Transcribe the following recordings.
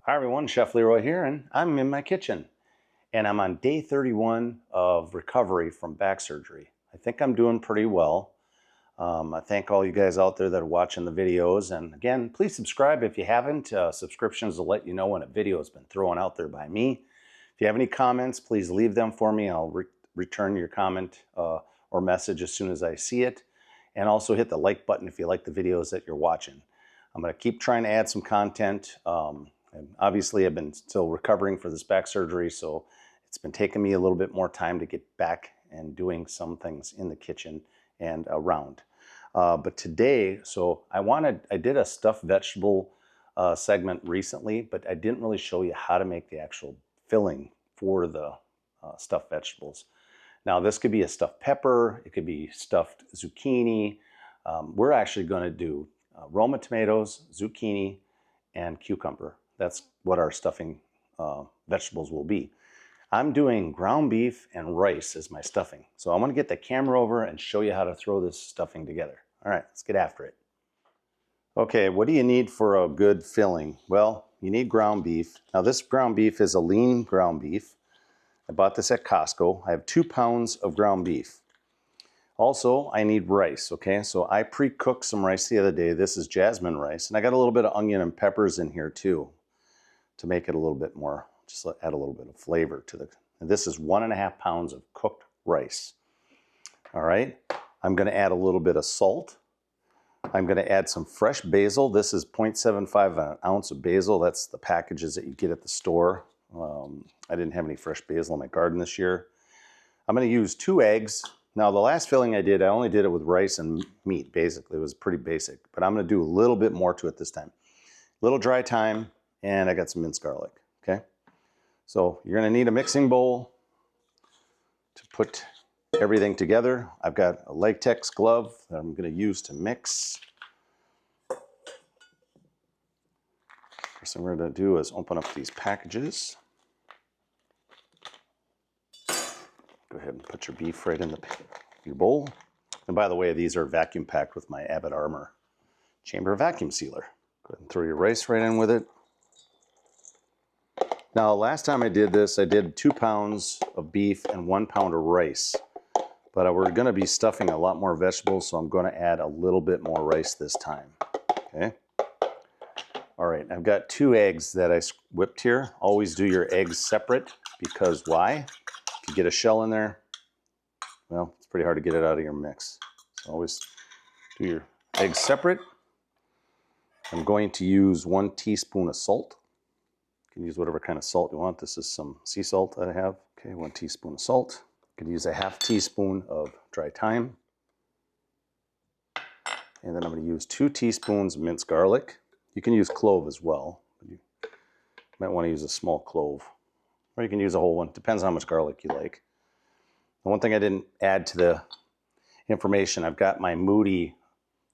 Hi everyone, Chef Leroy here, and I'm in my kitchen. And I'm on day 31 of recovery from back surgery. I think I'm doing pretty well. I thank all you guys out there that are watching the videos. And again, please subscribe if you haven't. Subscriptions will let you know when a video has been thrown out there by me. If you have any comments, please leave them for me. I'll return your comment or message as soon as I see it. And also hit the like button if you like the videos that you're watching. I'm going to keep trying to add some content. And obviously, I've been still recovering for this back surgery, so it's been taking me a little bit more time to get back and doing some things in the kitchen and around. But today, so I did a stuffed vegetable segment recently, but I didn't really show you how to make the actual filling for the stuffed vegetables. Now, this could be a stuffed pepper, it could be stuffed zucchini. We're actually going to do Roma tomatoes, zucchini, and cucumber. That's what our stuffing vegetables will be. I'm doing ground beef and rice as my stuffing. So I'm going to get the camera over and show you how to throw this stuffing together. All right, let's get after it. Okay, what do you need for a good filling? Well, you need ground beef. Now this ground beef is a lean ground beef. I bought this at Costco. I have 2 pounds of ground beef. Also, I need rice, okay? So I pre-cooked some rice the other day. This is jasmine rice, and I got a little bit of onion and peppers in here too to make it a little bit more, just add a little bit of flavor to the, and this is 1.5 pounds of cooked rice. All right, I'm gonna add a little bit of salt. I'm gonna add some fresh basil. This is 0.75 of an ounce of basil. That's the packages that you get at the store. I didn't have any fresh basil in my garden this year. I'm gonna use 2 eggs. Now the last filling I only did it with rice and meat, basically. It was pretty basic, but I'm gonna do a little bit more to it this time. A little dry thyme, and I got some minced garlic, okay? So you're gonna need a mixing bowl to put everything together. I've got a latex glove that I'm gonna use to mix. First thing we're gonna do is open up these packages. Go ahead and put your beef right in your bowl. And by the way, these are vacuum packed with my Abbott Armor chamber vacuum sealer. Go ahead and throw your rice right in with it. Now, last time I did this, I did 2 pounds of beef and 1 pound of rice. But we're gonna be stuffing a lot more vegetables, so I'm gonna add a little bit more rice this time, okay? All right, I've got 2 eggs that I whipped here. Always do your eggs separate, because why? If you get a shell in there, well, it's pretty hard to get it out of your mix. So always do your eggs separate. I'm going to use 1 teaspoon of salt. You can use whatever kind of salt you want. This is some sea salt that I have. Okay, 1 teaspoon of salt. You can use a ½ teaspoon of dry thyme. And then I'm going to use 2 teaspoons of minced garlic. You can use clove as well. You might want to use a small clove. Or you can use a whole one. Depends on how much garlic you like. And one thing I didn't add to the information, I've got my Moody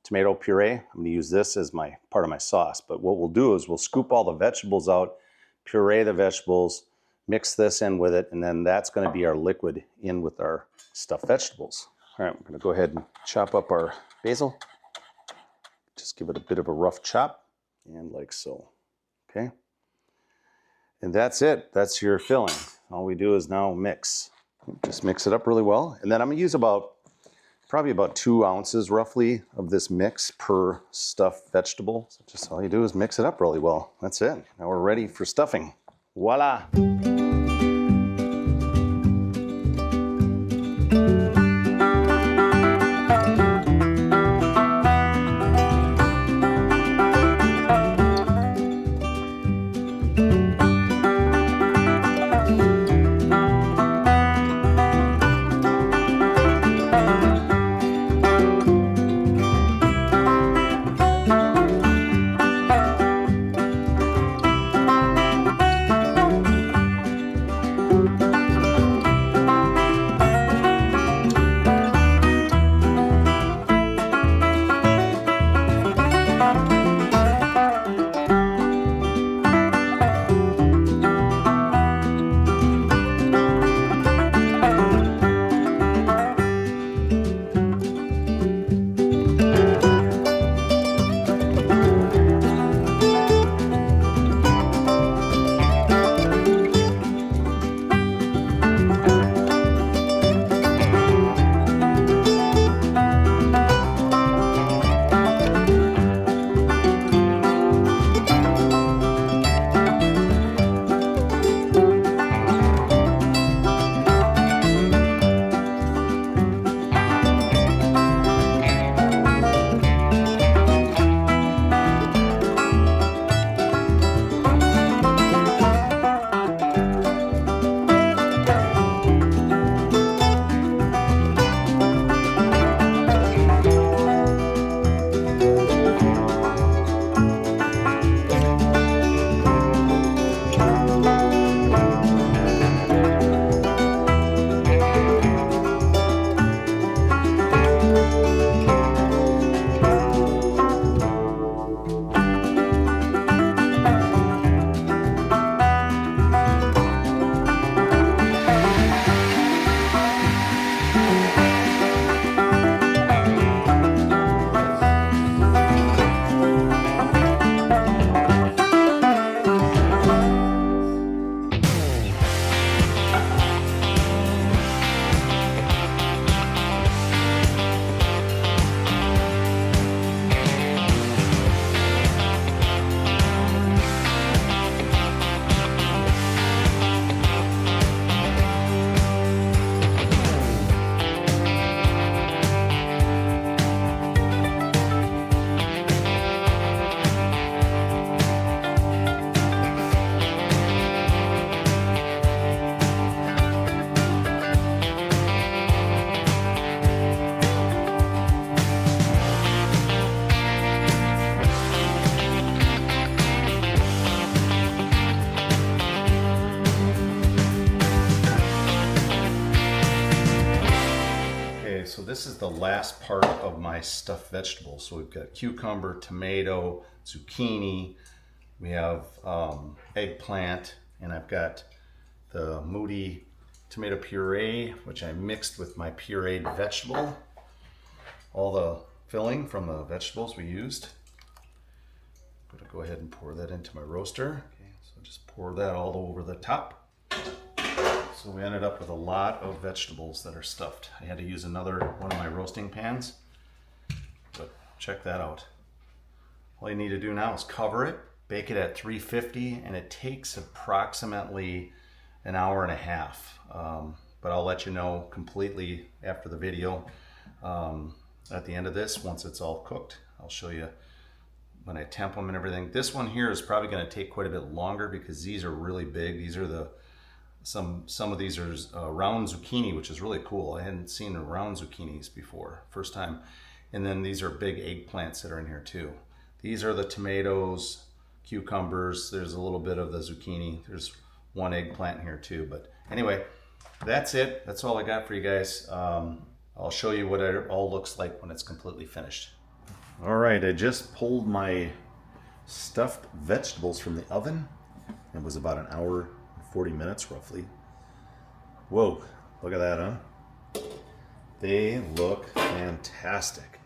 tomato puree. I'm going to use this as part of my sauce. But what we'll do is we'll scoop all the vegetables out, puree the vegetables, mix this in with it, and then that's going to be our liquid in with our stuffed vegetables. All right, we're going to go ahead and chop up our basil. Just give it a bit of a rough chop, and like so, okay? And that's it. That's your filling. All we do is now mix. Just mix it up really well. And then I'm going to use probably about 2 ounces roughly of this mix per stuffed vegetable. So just all you do is mix it up really well. That's it. Now we're ready for stuffing. Voila! the last part of my stuffed vegetables. So we've got cucumber, tomato, zucchini, we have eggplant, and I've got the Moody tomato puree, which I mixed with my pureed vegetable. All the filling from the vegetables we used. I'm gonna go ahead and pour that into my roaster. Okay, so just pour that all over the top. So we ended up with a lot of vegetables that are stuffed. I had to use another one of my roasting pans, but check that out. All you need to do now is cover it, bake it at 350, and it takes approximately an hour and a half. But I'll let you know completely after the video. At the end of this, once it's all cooked, I'll show you when I temp them and everything. This one here is probably going to take quite a bit longer because these are really big. These are the some of these are round zucchini, which is really cool. I hadn't seen round zucchinis before, first time. And then these are big eggplants that are in here too. These are the tomatoes, cucumbers. There's a little bit of the zucchini. There's one eggplant in here too. But anyway, that's it. That's all I got for you guys. I'll show you what it all looks like when it's completely finished. All right, I just pulled my stuffed vegetables from the oven. It was about an hour 40 minutes roughly. Whoa, look at that, huh? They look fantastic.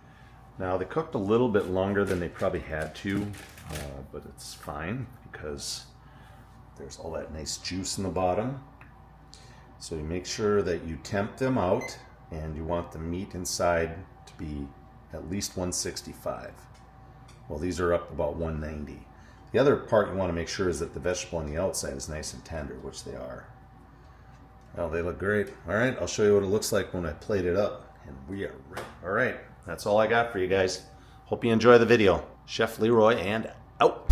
Now they cooked a little bit longer than they probably had to, but it's fine because there's all that nice juice in the bottom. So you make sure that you temp them out, and you want the meat inside to be at least 165. Well, these are up about 190. The other part you want to make sure is that the vegetable on the outside is nice and tender, which they are. Well, they look great. All right, I'll show you what it looks like when I plate it up. And we are ready. All right, that's all I got for you guys. Hope you enjoy the video. Chef Leroy and out.